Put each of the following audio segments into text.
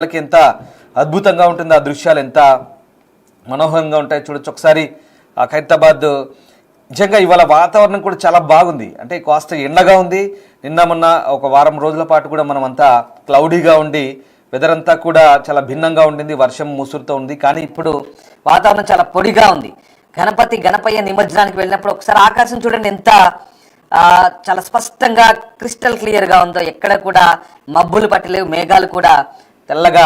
వాళ్ళకి ఎంత అద్భుతంగా ఉంటుంది, ఆ దృశ్యాలు ఎంత మనోహరంగా ఉంటాయి చూడొచ్చు. ఒకసారి ఆ ఖైరతాబాద్ నిజంగా ఇవాళ వాతావరణం కూడా చాలా బాగుంది. అంటే కాస్త ఎండగా ఉంది. నిన్న మొన్న ఒక వారం రోజుల పాటు కూడా మనం అంతా క్లౌడీగా ఉండి వెదర్ అంతా కూడా చాలా భిన్నంగా ఉండింది, వర్షం ముసురుతో ఉంది. కానీ ఇప్పుడు వాతావరణం చాలా పొడిగా ఉంది. గణపయ్య నిమజ్జనానికి వెళ్ళినప్పుడు ఒకసారి ఆకాశం చూడండి ఎంత చాలా స్పష్టంగా క్రిస్టల్ క్లియర్గా ఉందో. ఎక్కడ కూడా మబ్బులు పట్టలేవు, మేఘాలు కూడా తెల్లగా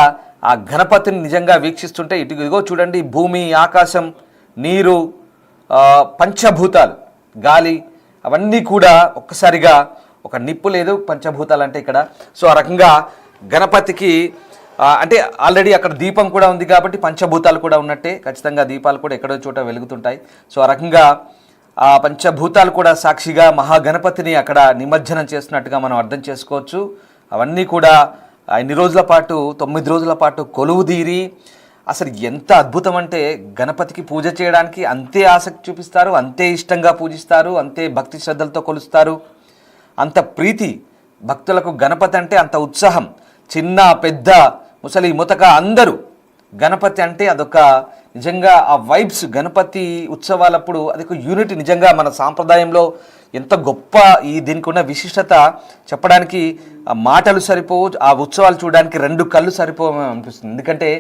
ఆ గణపతిని నిజంగా వీక్షిస్తుంటే ఇదిగో చూడండి, భూమి, ఆకాశం, నీరు, పంచభూతాలు, గాలి అవన్నీ కూడా ఒక్కసారిగా ఒక నిప్పు లేదు, పంచభూతాలు అంటే ఇక్కడ. సో ఆ రకంగా గణపతికి అంటే ఆల్రెడీ అక్కడ దీపం కూడా ఉంది కాబట్టి పంచభూతాలు కూడా ఉన్నట్టే, ఖచ్చితంగా దీపాలు కూడా ఎక్కడో చోట వెలుగుతుంటాయి. సో ఆ రకంగా ఆ పంచభూతాలు కూడా సాక్షిగా మహాగణపతిని అక్కడ నిమజ్జనం చేస్తున్నట్టుగా మనం అర్థం చేసుకోవచ్చు. అవన్నీ కూడా ఎన్ని రోజుల పాటు, 9 రోజుల పాటు కొలువుదీరి అసలు ఎంత అద్భుతం అంటే గణపతికి పూజ చేయడానికి అంతే ఆసక్తి చూపిస్తారు, అంతే ఇష్టంగా పూజిస్తారు, అంతే భక్తి శ్రద్ధలతో కొలుస్తారు. అంత ప్రీతి భక్తులకు గణపతి అంటే, అంత ఉత్సాహం. చిన్న పెద్ద ముసలి ముతక అందరూ గణపతి అంటే అదొక నిజంగా ఆ వైబ్స్. గణపతి ఉత్సవాలప్పుడు అదొక యూనిటీ. నిజంగా మన సాంప్రదాయంలో ఎంత గొప్ప దీనికి ఉన్న విశిష్టత చెప్పడానికి మాటలు సరిపోవు, ఆ ఉత్సవాలు చూడడానికి 2 కళ్ళు సరిపోవు అనిపిస్తుంది. ఎందుకంటే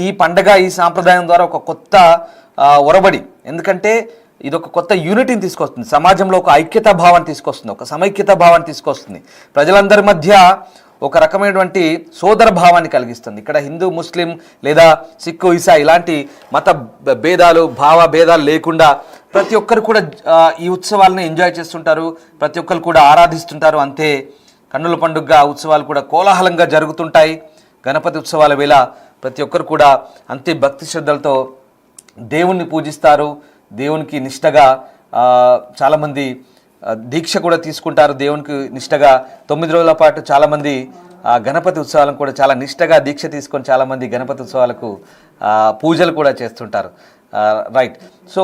ఈ పండగ, ఈ సాంప్రదాయం ద్వారా ఒక కొత్త ఒరబడి, ఎందుకంటే ఇది ఒక కొత్త యూనిటీని తీసుకొస్తుంది, సమాజంలో ఒక ఐక్యతా భావాన్ని తీసుకొస్తుంది, ఒక సమైక్యత భావాన్ని తీసుకొస్తుంది, ప్రజలందరి మధ్య ఒక రకమైనటువంటి సోదర భావాన్ని కలిగిస్తుంది. ఇక్కడ హిందూ, ముస్లిం లేదా సిక్కు, ఇసా ఇలాంటి మత భేదాలు, భావ భేదాలు లేకుండా ప్రతి ఒక్కరు కూడా ఈ ఉత్సవాలను ఎంజాయ్ చేస్తుంటారు, ప్రతి ఒక్కరు కూడా ఆరాధిస్తుంటారు. అంతే కన్నుల పండుగ ఉత్సవాలు కూడా కోలాహలంగా జరుగుతుంటాయి. గణపతి ఉత్సవాల వేళ ప్రతి ఒక్కరు కూడా అంతే భక్తి శ్రద్ధలతో దేవుణ్ణి పూజిస్తారు. దేవునికి నిష్టగా చాలామంది దీక్ష కూడా తీసుకుంటారు. దేవునికి నిష్టగా 9 రోజుల పాటు చాలామంది గణపతి ఉత్సవాలను కూడా చాలా నిష్టగా దీక్ష తీసుకొని చాలామంది గణపతి ఉత్సవాలకు పూజలు కూడా చేస్తుంటారు. రైట్. సో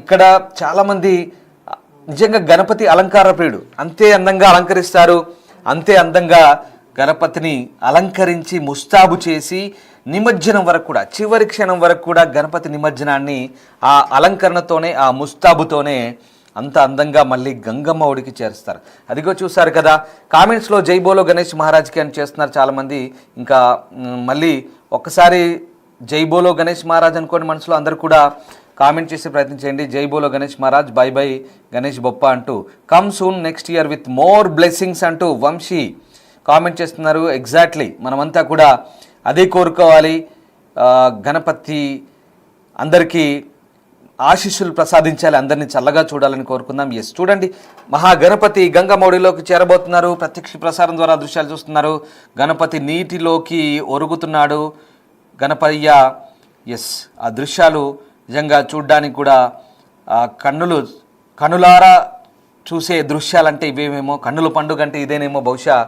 ఇక్కడ చాలామంది నిజంగా గణపతి అలంకార ప్రియుడు, అంతే అందంగా అలంకరిస్తారు. అంతే అందంగా గణపతిని అలంకరించి ముస్తాబు చేసి నిమజ్జనం వరకు కూడా, చివరి క్షణం వరకు కూడా గణపతి నిమజ్జనాన్ని ఆ అలంకరణతోనే, ఆ ముస్తాబుతోనే అంత అందంగా మళ్ళీ గంగమ్మ ఒడికి చేరుస్తారు. అదిగో చూస్తారు కదా, కామెంట్స్లో జై బోలో గణేష్ మహారాజ్కి అని చేస్తున్నారు చాలామంది. ఇంకా మళ్ళీ ఒక్కసారి జై బోలో గణేష్ మహారాజ్ అనుకోని మనసులో అందరూ కూడా కామెంట్ చేసే ప్రయత్నం చేయండి. జై బోలో గణేష్ మహారాజ్, బై బై గణేష్ బొప్ప అంటూ, come soon next year with more blessings అంటూ వంశీ కామెంట్ చేస్తున్నారు. ఎగ్జాక్ట్లీ, మనమంతా కూడా అదే కోరుకోవాలి. గణపతి అందరికీ ఆశీస్సులు ప్రసాదించాలి, అందరినీ చల్లగా చూడాలని కోరుకుందాం. ఎస్, చూడండి, మహాగణపతి గంగమౌడిలోకి చేరబోతున్నారు. ప్రత్యక్ష ప్రసారం ద్వారా దృశ్యాలు చూస్తున్నారు. గణపతి నీటిలోకి ఒరుగుతున్నాడు. గణపయ్య, ఎస్, ఆ దృశ్యాలు నిజంగా చూడ్డానికి కూడా కన్నులారా చూసే దృశ్యాలంటే ఇవేమేమో, కన్నుల పండుగ అంటే ఇదేనేమో బహుశా.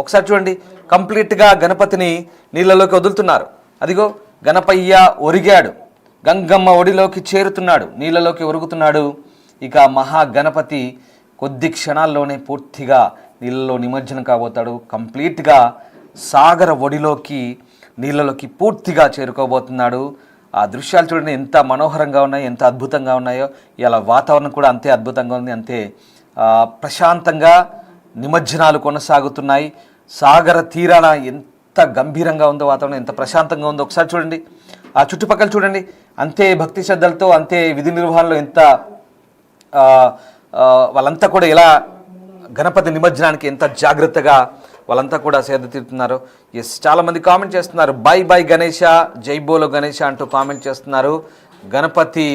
ఒకసారి చూడండి, కంప్లీట్గా గణపతిని నీళ్ళలోకి వదులుతున్నారు. అదిగో గణపయ్య ఒరిగాడు, గంగమ్మ ఒడిలోకి చేరుతున్నాడు, నీళ్ళలోకి ఒరుగుతున్నాడు. ఇక మహాగణపతి కొద్ది క్షణాల్లోనే పూర్తిగా నీళ్ళలో నిమజ్జనం కాబోతాడు. కంప్లీట్గా సాగర ఒడిలోకి, నీళ్ళలోకి పూర్తిగా చేరుకోబోతున్నాడు. ఆ దృశ్యాలు చూడండి ఎంత మనోహరంగా ఉన్నాయో, ఎంత అద్భుతంగా ఉన్నాయో. ఇలా వాతావరణం కూడా అంతే అద్భుతంగా ఉంది, అంతే ప్రశాంతంగా నిమజ్జనాలు కొనసాగుతున్నాయి. సాగర తీరాన ఎంత గంభీరంగా ఉందో వాతావరణం, ఎంత ప్రశాంతంగా ఉందో ఒకసారి చూడండి. ఆ చుట్టుపక్కల చూడండి, అంతే భక్తి శ్రద్ధలతో, అంతే విధి నిర్వహణలో ఎంత వాళ్ళంతా కూడా ఎలా గణపతి నిమజ్జనానికి ఎంత జాగ్రత్తగా వాళ్ళంతా కూడా సేద తీరుతున్నారు. ఎస్, చాలామంది కామెంట్ చేస్తున్నారు. బై బై గణేష, జై బోలో గణేష అంటూ కామెంట్ చేస్తున్నారు. గణపతి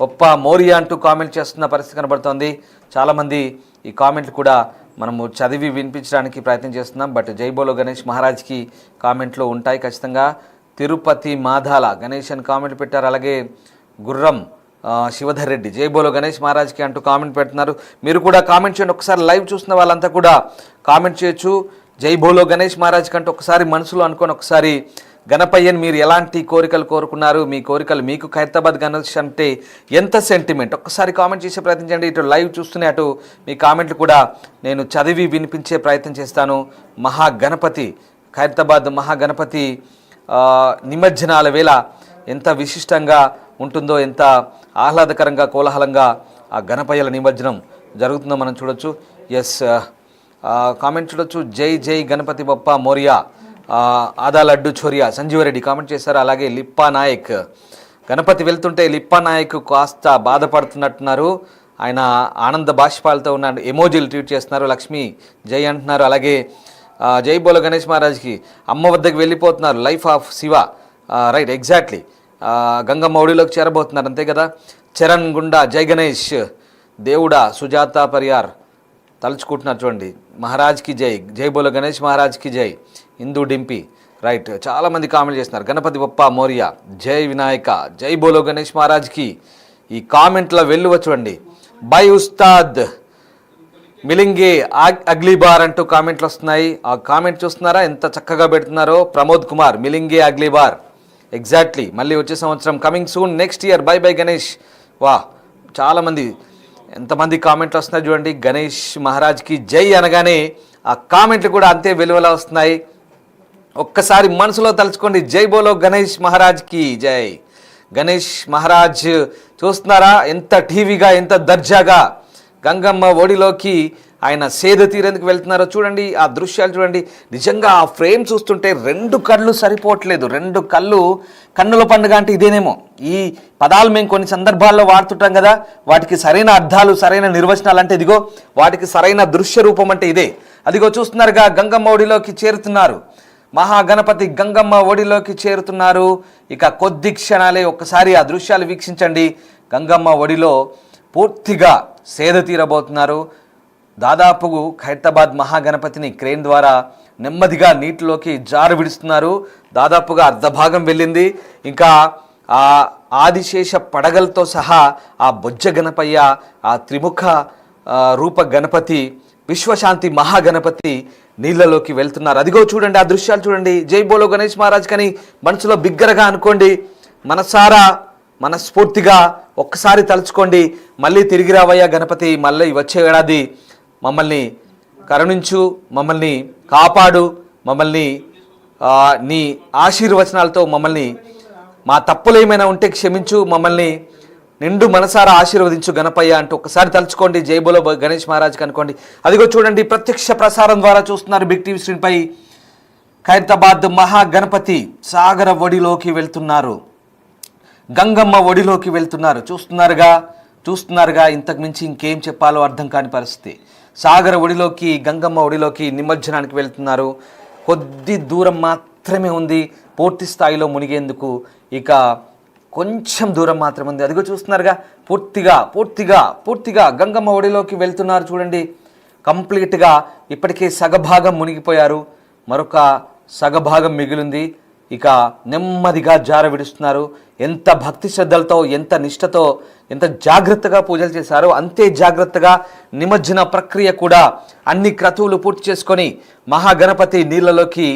ఒప్ప మోరియా అంటూ కామెంట్ చేస్తున్న పరిస్థితి కనబడుతోంది. చాలామంది ఈ కామెంట్లు కూడా మనము చదివి వినిపించడానికి ప్రయత్నం చేస్తున్నాం. బట్ జై బోలో గణేష్ మహారాజ్కి కామెంట్లు ఉంటాయి ఖచ్చితంగా. తిరుపతి మాధాల గణేష్ అని కామెంట్ పెట్టారు. అలాగే గుర్రం శివధర్ రెడ్డి జై బోలో గణేష్ మహారాజ్కి అంటూ కామెంట్ పెడుతున్నారు. మీరు కూడా కామెంట్ చేయండి. ఒకసారి లైవ్ చూస్తున్న వాళ్ళంతా కూడా కామెంట్ చేయొచ్చు. జై బోలో గణేష్ మహారాజ్ కంటే ఒకసారి మనసులో అనుకొని ఒకసారి గణపయ్యని మీరు ఎలాంటి కోరికలు కోరుకున్నారు, మీ కోరికలు, మీకు ఖైరతాబాద్ గణేష్ అంటే ఎంత సెంటిమెంట్, ఒక్కసారి కామెంట్ చేసే ప్రయత్నం చేయండి. ఇటు లైవ్ చూస్తూనే అటు మీ కామెంట్లు కూడా నేను చదివి వినిపించే ప్రయత్నం చేస్తాను. మహాగణపతి ఖైరతాబాద్ మహాగణపతి నిమజ్జనాల వేళ ఎంత విశిష్టంగా ఉంటుందో, ఎంత ఆహ్లాదకరంగా కోలాహలంగా ఆ గణపయ్యల నిమజ్జనం జరుగుతుందో మనం చూడొచ్చు. ఎస్, కామెంట్ చూడొచ్చు. జై జై గణపతి బప్ప మోరియా, ఆదా లడ్డు చోరియా సంజీవరెడ్డి కామెంట్ చేశారు. అలాగే లిప్పా నాయక్, గణపతి వెళ్తుంటే లిప్పా నాయక్ కాస్త బాధపడుతున్నట్టున్నారు, ఆయన ఆనంద బాష్పాలతో ఉన్న ఎమోజీలు ట్వీట్ చేస్తున్నారు. లక్ష్మి జై అంటున్నారు. అలాగే జై బోలో గణేష్ మహారాజ్కి, అమ్మ వద్దకు వెళ్ళిపోతున్నారు, life of Shiva, right exactly, Gangamma ఒడిలోకి చేరబోతున్నారు అంతే కదా. చరణ్ గుండా జై గణేష్, దేవుడా సుజాత పరియార్ తలుచుకుంటున్నారు చూడండి, మహారాజ్కి జై, జై బోలో గణేష్ మహారాజ్కి జై, హిందూ డింపి, రైట్ చాలామంది కామెంట్ చేస్తున్నారు. గణపతి బప్ప మోరియా, జై వినాయక, జై బోలో గణేష్ మహారాజ్కి. ఈ కామెంట్లో వెల్లువ చూడండి. బై ఉస్తాద్, మిలింగే అగ్లీబార్ అంటూ కామెంట్లు వస్తున్నాయి. ఆ కామెంట్ చూస్తున్నారా ఎంత చక్కగా పెడుతున్నారో. ప్రమోద్ కుమార్, మిలింగే అగ్లీబార్, ఎగ్జాక్ట్లీ, మళ్ళీ వచ్చే సంవత్సరం, coming soon next year, by by Ganesh. వా, చాలామంది ఎంతమంది కామెంట్లు వస్తున్నాయి చూడండి. గణేష్ మహారాజ్కి జై అనగానే ఆ కామెంట్లు కూడా అంతే వెలువలా వస్తున్నాయి. ఒక్కసారి మనసులో తలుచుకోండి, జై బోలో గణేష్ మహారాజ్కి జై. గణేష్ మహారాజ్ చూస్తున్నారా ఎంత టీవీగా, ఎంత దర్జాగా గంగమ్మ ఒడిలోకి ఆయన సేద తీరేందుకు వెళ్తున్నారో చూడండి. ఆ దృశ్యాలు చూడండి. నిజంగా ఆ ఫ్రేమ్ చూస్తుంటే 2 కళ్ళు సరిపోవట్లేదు. 2 కళ్ళు, కన్నుల పండుగ అంటే ఇదేనేమో. ఈ పదాలు మేము కొన్ని సందర్భాల్లో వాడుతుంటాం కదా, వాటికి సరైన అర్థాలు, సరైన నిర్వచనాలు అంటే ఇదిగో, వాటికి సరైన దృశ్య రూపం అంటే ఇదే. అదిగో చూస్తున్నారుగా, గంగమ్మ ఒడిలోకి చేరుతున్నారు, మహాగణపతి గంగమ్మ ఒడిలోకి చేరుతున్నారు. ఇక కొద్ది క్షణాలే, ఒక్కసారి ఆ దృశ్యాలు వీక్షించండి. గంగమ్మ ఒడిలో పూర్తిగా సేద తీరబోతున్నారు. దాదాపు ఖైరతాబాద్ మహాగణపతిని క్రేన్ ద్వారా నెమ్మదిగా నీటిలోకి జారు విడుస్తున్నారు. దాదాపుగా అర్ధభాగం వెళ్ళింది. ఇంకా ఆ ఆదిశేష పడగలతో సహా ఆ బొజ్జ గణపయ్య, ఆ త్రిముఖ రూప గణపతి, విశ్వశాంతి మహాగణపతి నీళ్ళలోకి వెళ్తున్నారు. అదిగో చూడండి, ఆ దృశ్యాలు చూడండి. జై బోలో గణేష్ మహారాజ్ కని మనసులో బిగ్గరగా అనుకోండి, మనసారా మనస్ఫూర్తిగా ఒక్కసారి తలుచుకోండి. మళ్ళీ తిరిగి రావయ్యా గణపతి, మళ్ళీ వచ్చే ఏడాది మమ్మల్ని కరుణించు, మమ్మల్ని కాపాడు, మమ్మల్ని నీ ఆశీర్వచనాలతో మమ్మల్ని, మా తప్పులు ఏమైనా ఉంటే క్షమించు, మమ్మల్ని నిండు మనసారా ఆశీర్వదించు గణపయ్య అంటూ ఒకసారి తలుచుకోండి. జై బోలో గణేష్ మహారాజ్కి అనుకోండి. అదిగో చూడండి, ప్రత్యక్ష ప్రసారం ద్వారా చూస్తున్నారు బిగ్ టీవీ స్క్రీన్పై. ఖైరతాబాద్ మహాగణపతి సాగర ఒడిలోకి వెళ్తున్నారు, గంగమ్మ ఒడిలోకి వెళ్తున్నారు. చూస్తున్నారుగా, ఇంతకు మించి ఇంకేం చెప్పాలో అర్థం కాని పరిస్థితి. సాగర ఒడిలోకి, గంగమ్మ ఒడిలోకి నిమజ్జనానికి వెళ్తున్నారు. కొద్ది దూరం మాత్రమే ఉంది పూర్తి స్థాయిలో మునిగేందుకు. ఇక కొంచెం దూరం మాత్రమే ఉంది. అదిగో చూస్తున్నారుగా, పూర్తిగా గంగమ్మ ఒడిలోకి వెళ్తున్నారు చూడండి. కంప్లీట్గా ఇప్పటికే సగభాగం మునిగిపోయారు, మరొక సగభాగం మిగిలింది. ఇక నెమ్మదిగా జార విడుస్తున్నారు. ఎంత భక్తి శ్రద్ధలతో, ఎంత నిష్టతో, ఎంత జాగ్రత్తగా పూజలు చేశారో అంతే జాగ్రత్తగా నిమజ్జన ప్రక్రియ కూడా అన్ని క్రతువులు పూర్తి చేసుకొని మహాగణపతి నీళ్ళలోకి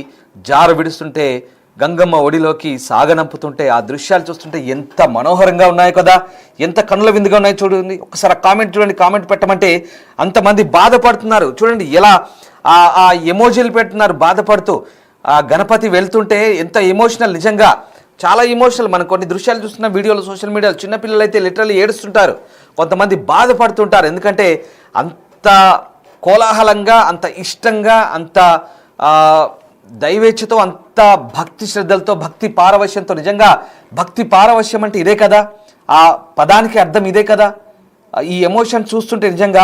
జార విడుస్తుంటే, గంగమ్మ ఒడిలోకి సాగనంపుతుంటే, ఆ దృశ్యాలు చూస్తుంటే ఎంత మనోహరంగా ఉన్నాయో కదా, ఎంత కనుల విందుగా ఉన్నాయో చూడండి. ఒకసారి కామెంట్ చూడండి, కామెంట్ పెట్టమంటే అంతమంది బాధపడుతున్నారు చూడండి. ఎలా ఆ ఎమోజీలు పెడుతున్నారు బాధపడుతూ. ఆ గణపతి వెళ్తుంటే ఎంత ఎమోషనల్, నిజంగా చాలా ఎమోషనల్. మనం కొన్ని దృశ్యాలు చూస్తున్న వీడియోలు సోషల్ మీడియాలో, చిన్నపిల్లలు అయితే లిటరల్లీ ఏడుస్తుంటారు, కొంతమంది బాధపడుతుంటారు. ఎందుకంటే అంత కోలాహలంగా, అంత ఇష్టంగా, అంత దైవేచ్ఛతో, అంత భక్తి శ్రద్ధలతో, భక్తి పారవశ్యంతో. నిజంగా భక్తి పారవశ్యం అంటే ఇదే కదా, ఆ పదానికి అర్థం ఇదే కదా. ఈ ఎమోషన్ చూస్తుంటే నిజంగా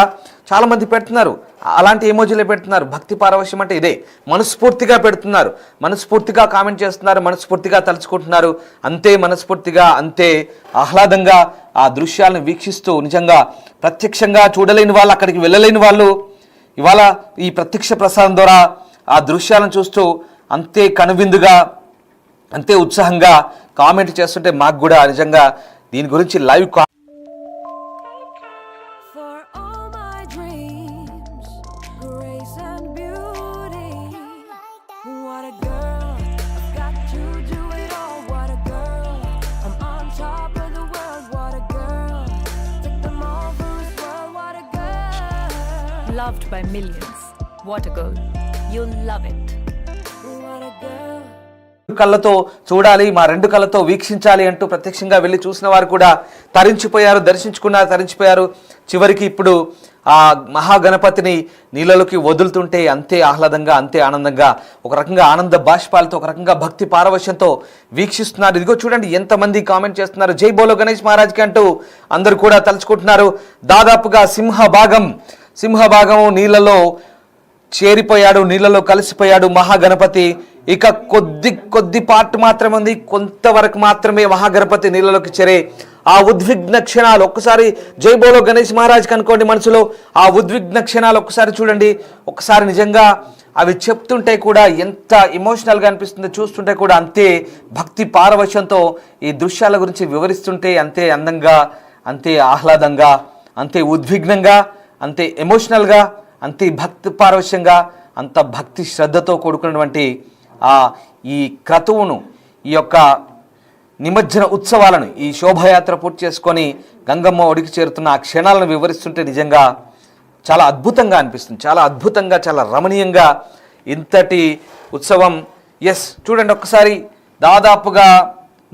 చాలామంది పెడుతున్నారు, అలాంటి ఎమోజీలే పెడుతున్నారు. భక్తి పారవశ్యం అంటే ఇదే, మనస్ఫూర్తిగా పెడుతున్నారు, మనస్ఫూర్తిగా కామెంట్ చేస్తున్నారు, మనస్ఫూర్తిగా తలుచుకుంటున్నారు. అంతే మనస్ఫూర్తిగా, అంతే ఆహ్లాదంగా ఆ దృశ్యాలను వీక్షిస్తూ, నిజంగా ప్రత్యక్షంగా చూడలేని వాళ్ళు, అక్కడికి వెళ్ళలేని వాళ్ళు ఇవాళ ఈ ప్రత్యక్ష ప్రసారం ద్వారా ఆ దృశ్యాలను చూస్తూ అంతే కనువిందుగా, అంతే ఉత్సాహంగా కామెంట్ చేస్తుంటే మాకు కూడా నిజంగా దీని గురించి live Loved by millions. What a girl. You'll love it. కళ్ళతో చూడాలి, మా 2 కళ్ళతో వీక్షించాలి అంటూ ప్రత్యక్షంగా వెళ్ళి చూసిన వారు కూడా తరించిపోయారు, దర్శించుకున్నారు, తరించిపోయారు. చివరికి ఇప్పుడు ఆ మహాగణపతిని నీళ్ళలోకి వదులుతుంటే అంతే ఆహ్లాదంగా, అంతే ఆనందంగా, ఒక రకంగా ఆనంద బాష్పాలతో, ఒక రకంగా భక్తి పారవశ్యంతో వీక్షిస్తున్నారు. ఇదిగో చూడండి ఎంతమంది కామెంట్ చేస్తున్నారు, జై బోలో గణేష్ మహారాజ్కి అంటూ అందరూ కూడా తలుచుకుంటున్నారు. దాదాపుగా సింహభాగం నీళ్ళలో చేరిపోయాడు, నీళ్ళలో కలిసిపోయాడు మహాగణపతి. ఇక కొద్ది పార్ట్ మాత్రమే ఉంది, కొంతవరకు మాత్రమే మహాగణపతి నీళ్ళలోకి చేరే ఆ ఉద్విగ్న క్షణాలు. ఒక్కసారి జై బోలో గణేష్ మహారాజ్కి అనుకోండి మనసులో. ఆ ఉద్విగ్న క్షణాలు ఒక్కసారి చూడండి. ఒక్కసారి నిజంగా అవి చెప్తుంటే కూడా ఎంత ఎమోషనల్గా అనిపిస్తుందో, చూస్తుంటే కూడా అంతే భక్తి పారవశ్యంతో ఈ దృశ్యాల గురించి వివరిస్తుంటే అంతే అందంగా, అంతే ఆహ్లాదంగా, అంతే ఉద్విగ్నంగా, అంతే ఎమోషనల్గా, అంతే భక్తి పారవశ్యంగా, అంత భక్తి శ్రద్ధతో కూడుకున్నటువంటి ఈ క్రతువును, ఈ యొక్క నిమజ్జన ఉత్సవాలను, ఈ శోభాయాత్ర పూర్తి చేసుకొని గంగమ్మ ఒడికి చేరుతున్న ఆ క్షణాలను వివరిస్తుంటే నిజంగా చాలా అద్భుతంగా అనిపిస్తుంది. చాలా అద్భుతంగా, చాలా రమణీయంగా ఇంతటి ఉత్సవం. ఎస్ చూడండి ఒక్కసారి, దాదాపుగా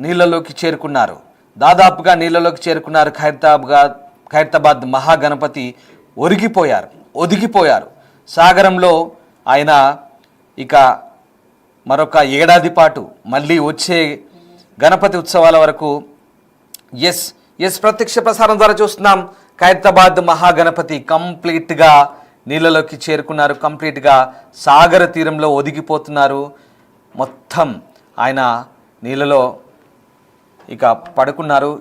నీళ్ళలోకి చేరుకున్నారు. ఖైరతాబాద్ మహాగణపతి ఒదిగిపోయారు ఒదిగిపోయారు. సాగరంలో ఆయన ఇక మరొక ఏడాది పాటు మళ్ళీ వచ్చే గణపతి ఉత్సవాల వరకు ఎస్ ప్రత్యక్ష ప్రసారం ద్వారా చూస్తున్నాం. ఖైరతాబాద్ మహాగణపతి కంప్లీట్గా నీళ్ళలోకి చేరుకున్నారు, కంప్లీట్గా సాగర తీరంలో ఒదిగిపోతున్నారు. మొత్తం ఆయన నీళ్ళలో ఇక పడుకున్నారు,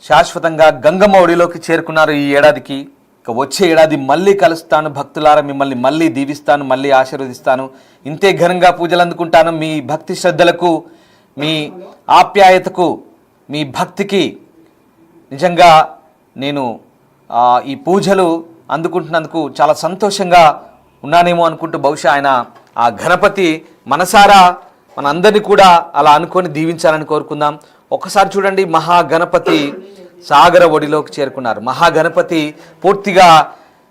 శాశ్వతంగా గంగమ్మ ఒడిలోకి చేరుకున్నారు ఈ ఏడాదికి. ఇక వచ్చే ఏడాది మళ్ళీ కలుస్తాను భక్తులారా, మిమ్మల్ని మళ్ళీ దీవిస్తాను, మళ్ళీ ఆశీర్వదిస్తాను, ఇంతే ఘనంగా పూజలు అందుకుంటాను. మీ భక్తి శ్రద్ధలకు, మీ ఆప్యాయతకు, మీ భక్తికి నిజంగా నేను ఈ పూజలు అందుకుంటున్నందుకు చాలా సంతోషంగా ఉన్నానేమో అనుకుంటూ బహుశా ఆయన ఆ గణపతి మనసారా మన అందరినీ కూడా అలా అనుకొని దీవించాలని కోరుకుందాం. ఒక్కసారి చూడండి, మహాగణపతి సాగర ఒడిలోకి చేరుకున్నారు. మహాగణపతి పూర్తిగా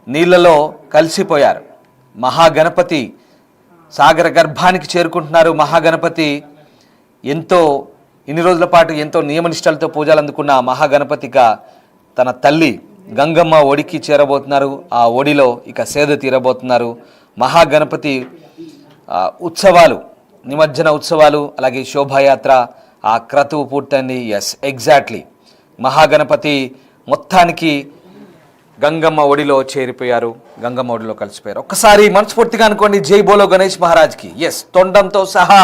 నీళ్ళలో కలిసిపోయారు. మహాగణపతి సాగర గర్భానికి చేరుకుంటున్నారు. మహాగణపతి ఇన్ని రోజుల పాటు ఎంతో నియమనిష్టలతో పూజలు అందుకున్న మహాగణపతిగా తన తల్లి గంగమ్మ ఒడికి చేరబోతున్నారు. ఆ ఒడిలో ఇక సేద తీరబోతున్నారు. మహాగణపతి ఉత్సవాలు, నిమజ్జన ఉత్సవాలు, అలాగే శోభాయాత్ర, ఆ క్రతువు పూర్తయింది. ఎగ్జాక్ట్లీ మహాగణపతి మొత్తానికి గంగమ్మ ఒడిలో చేరిపోయారు, గంగమ్మ ఒడిలో కలిసిపోయారు. ఒక్కసారి మనస్ఫూర్తిగా అనుకోండి, జై బోలో గణేష్ మహారాజ్కి. తొండంతో సహా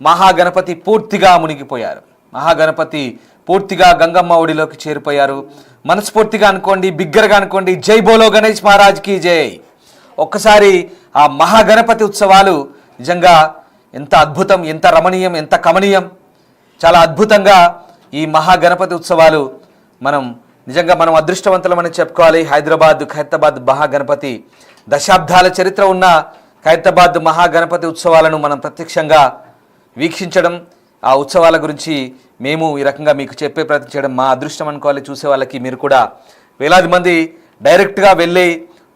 మహాగణపతి పూర్తిగా మునిగిపోయారు. మహాగణపతి పూర్తిగా గంగమ్మ ఒడిలోకి చేరిపోయారు. మనస్ఫూర్తిగా అనుకోండి, బిగ్గరగా అనుకోండి, జై బోలో గణేష్ మహారాజ్కి జై. ఒక్కసారి ఆ మహాగణపతి ఉత్సవాలు నిజంగా ఎంత అద్భుతం, ఎంత రమణీయం, ఎంత కమనీయం. చాలా అద్భుతంగా ఈ మహాగణపతి ఉత్సవాలు నిజంగా మనం అదృష్టవంతులమని చెప్పుకోవాలి. ఖైరతాబాద్ మహాగణపతి దశాబ్దాల చరిత్ర ఉన్న ఖైరతాబాద్ మహాగణపతి ఉత్సవాలను మనం ప్రత్యక్షంగా వీక్షించడం, ఆ ఉత్సవాల గురించి మేము ఈ రకంగా మీకు చెప్పే ప్రయత్నం చేయడం మా అదృష్టం అనుకోవాలి. చూసే వాళ్ళకి మీరు కూడా వేలాది మంది డైరెక్ట్గా వెళ్ళి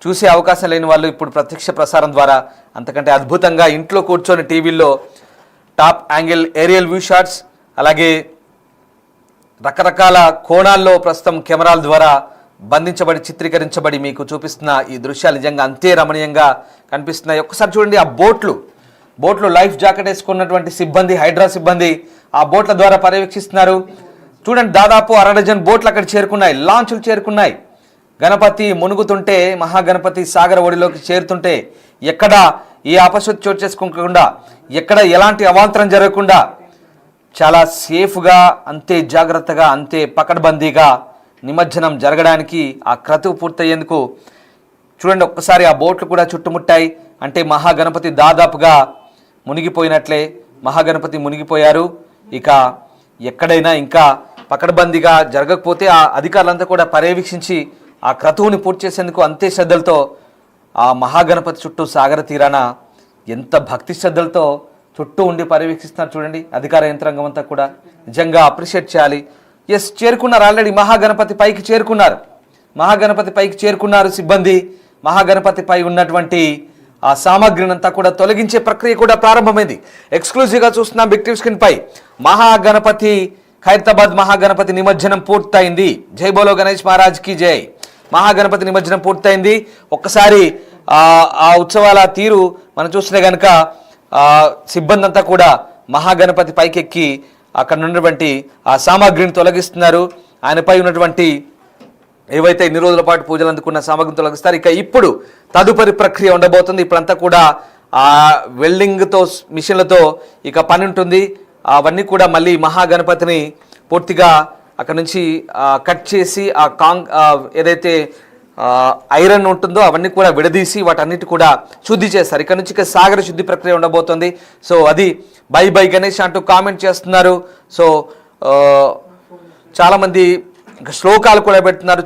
చూసే అవకాశం లేని వాళ్ళు ఇప్పుడు ప్రత్యక్ష ప్రసారం ద్వారా అంతకంటే అద్భుతంగా ఇంట్లో కూర్చొని టీవీల్లో top angle aerial view shots, అలాగే రకరకాల కోణాల్లో ప్రస్తుతం కెమెరాల ద్వారా బంధించబడి చిత్రీకరించబడి మీకు చూపిస్తున్న ఈ దృశ్యాలు నిజంగా అంతే రమణీయంగా కనిపిస్తున్నాయి. ఒక్కసారి చూడండి, ఆ బోట్లు లైఫ్ జాకెట్ వేసుకున్నటువంటి సిబ్బంది, హైడ్రా సిబ్బంది ఆ బోట్ల ద్వారా పర్యవేక్షిస్తున్నారు. చూడండి, దాదాపు 60 డజన్ బోట్లు అక్కడ చేరుకున్నాయి, లాంచ్లు చేరుకున్నాయి. గణపతి మునుగుతుంటే, మహాగణపతి సాగర ఒడిలోకి చేరుతుంటే ఎక్కడ ఏ అపశృతి చోటు చేసుకోకుండా, ఎక్కడ ఎలాంటి అవాంతరం జరగకుండా చాలా సేఫ్గా, అంతే జాగ్రత్తగా, అంతే పకడ్బందీగా నిమజ్జనం జరగడానికి, ఆ క్రతువు పూర్తయ్యేందుకు చూడండి ఒక్కసారి ఆ బోట్లు కూడా చుట్టుముట్టాయి. అంటే మహాగణపతి దాదాపుగా మునిగిపోయినట్లే. మహాగణపతి మునిగిపోయారు. ఇక ఎక్కడైనా ఇంకా పకడ్బందీగా జరగకపోతే ఆ అధికారులంతా కూడా పర్యవేక్షించి ఆ క్రతువుని పూర్తి చేసేందుకు అంతే శ్రద్ధలతో ఆ మహాగణపతి చుట్టూ సాగర తీరాన ఎంత భక్తి శ్రద్ధలతో చుట్టూ ఉండి పర్యవేక్షిస్తున్నారు చూడండి అధికార యంత్రాంగం అంతా కూడా. నిజంగా అప్రిషియేట్ చేయాలి. చేరుకున్నారు, ఆల్రెడీ మహాగణపతి పైకి చేరుకున్నారు. మహాగణపతి పైకి చేరుకున్నారు సిబ్బంది. మహాగణపతి పై ఉన్నటువంటి ఆ సామాగ్రిని అంతా కూడా తొలగించే ప్రక్రియ కూడా ప్రారంభమైంది. ఎక్స్క్లూజివ్గా చూస్తున్నాం బిగ్ టీవీ స్క్రీన్ పై. మహాగణపతి ఖైరతాబాద్ మహాగణపతి నిమజ్జనం పూర్తయింది. జై బోలో గణేష్ మహారాజ్ కి జై. మహాగణపతి నిమజ్జనం పూర్తయింది. ఒక్కసారి ఆ ఉత్సవాల తీరు మనం చూస్తే కనుక సిబ్బంది అంతా కూడా మహాగణపతి పైకెక్కి అక్కడ ఉన్నటువంటి ఆ సామాగ్రిని తొలగిస్తున్నారు. ఆయనపై ఉన్నటువంటి ఏవైతే ఇన్ని రోజుల పాటు పూజలు అందుకున్న సామాగ్రిని తొలగిస్తారు. ఇక ఇప్పుడు తదుపరి ప్రక్రియ ఉండబోతుంది. ఇప్పుడంతా కూడా ఆ వెల్డింగ్తో మిషన్లతో ఇక పని ఉంటుంది. అవన్నీ కూడా మళ్ళీ మహాగణపతిని పూర్తిగా అక్కడ నుంచి కట్ చేసి ఏదైతే ఐరన్ ఉంటుందో అవన్నీ కూడా విడదీసి వాటన్నిటి కూడా శుద్ధి చేస్తారు. ఇక్కడ నుంచి ఇక సాగర శుద్ధి ప్రక్రియ ఉండబోతుంది. సో అది బై బై గణేష్ అంటూ కామెంట్ చేస్తున్నారు. సో చాలామంది శ్లోకాలు కూడా పెడుతున్నారు.